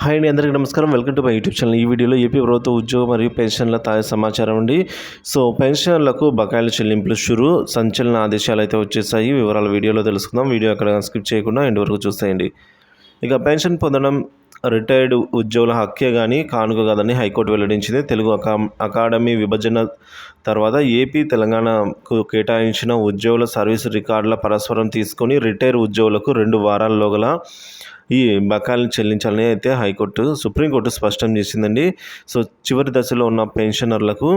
Hi అండి, అందరికీ నమస్కారం. Welcome to my YouTube channel. ఈ వీడియోలో ఏపీ ప్రభుత్వ ఉద్యోగ మరియు పెన్షన్ల తాజా సమాచారం అండి. సో పెన్షన్లకు బకాయిల చెల్లింపులు సంచలన ఆదేశాలు అయితే వచ్చేసాయి. వివరాలు వీడియోలో తెలుసుకుందాం. వీడియో అక్కడ స్కిప్ చేయకుండా ఎండ్ వరకు చూసేయండి. ఇక పెన్షన్ పొందడం రిటైర్డ్ ఉద్యోగుల హక్కే కానీ కానుక కాదని హైకోర్టు వెల్లడించింది. తెలుగు అకాడమీ విభజన తర్వాత ఏపీ తెలంగాణకు కేటాయించిన ఉద్యోగుల సర్వీస్ రికార్డుల పరస్పరం తీసుకొని రిటైర్ ఉద్యోగులకు 2 వారాల్లో గల ఈ బకాయిలను చెల్లించాలని అయితే సుప్రీంకోర్టు స్పష్టం చేసిందండి. సో చివరి దశలో ఉన్న పెన్షనర్లకు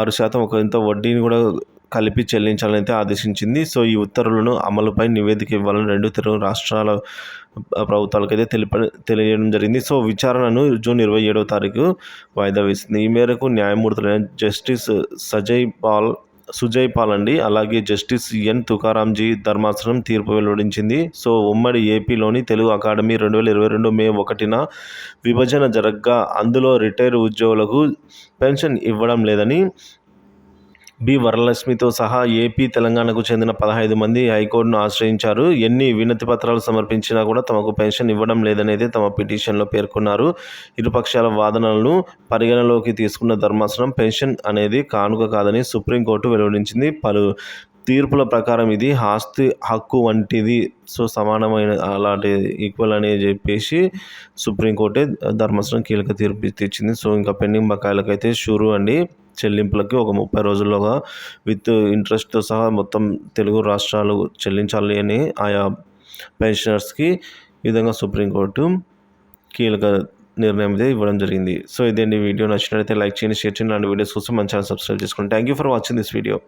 6% ఒక ఇంత వడ్డీని కూడా కలిపి చెల్లించాలని అయితే ఆదేశించింది. సో ఈ ఉత్తర్వులను అమలుపై నివేదిక ఇవ్వాలని 2 తెలుగు రాష్ట్రాల ప్రభుత్వాలకైతే తెలియడం జరిగింది. సో విచారణను జూన్ 27వ తారీఖు వాయిదా వేసింది. ఈ మేరకు న్యాయమూర్తులైన జస్టిస్ సుజయ్ పాల్ అండి, అలాగే జస్టిస్ ఎన్ తుకారాంజీ ధర్మాసనం తీర్పు వెలువడించింది. సో ఉమ్మడి ఏపీలోని తెలుగు అకాడమీ 2022 మే 1న విభజన జరగ్గా అందులో రిటైర్ ఉద్యోగులకు పెన్షన్ ఇవ్వడం లేదని బి వరలక్ష్మితో సహా ఏపీ తెలంగాణకు చెందిన 15 మంది హైకోర్టును ఆశ్రయించారు. ఎన్ని వినతి పత్రాలు సమర్పించినా కూడా తమకు పెన్షన్ ఇవ్వడం లేదనేది తమ పిటిషన్లో పేర్కొన్నారు. ఇరుపక్షాల వాదనలను పరిగణలోకి తీసుకున్న ధర్మాసనం పెన్షన్ అనేది కానుక కాదని సుప్రీంకోర్టు వెలువడించింది. పలు తీర్పుల ప్రకారం ఇది ఆస్తి హక్కు వంటిది, సో సమానమైన అలాంటి ఈక్వల్ అని చెప్పేసి సుప్రీంకోర్టే ధర్మాసనం కీలక తీర్పు ఇచ్చింది. సో ఇంకా పెండింగ్ బకాయిలకైతే అండి, చెల్లింపులకి ఒక 30 రోజుల్లోగా విత్ ఇంట్రెస్ట్తో సహా మొత్తం తెలుగు రాష్ట్రాలు చెల్లించాలి అని ఆయా పెన్షనర్స్కి ఈ విధంగా సుప్రీంకోర్టు కీలక నిర్ణయం అయితే ఇవ్వడం జరిగింది. సో ఇదేంటి వీడియో నచ్చినట్లయితే లైక్ చేయండి, షేర్ చేయండి. అలాంటి వీడియోస్ కోసం మన ఛానల్ సబ్స్క్రైబ్ చేసుకోండి. Thank you for watching this video.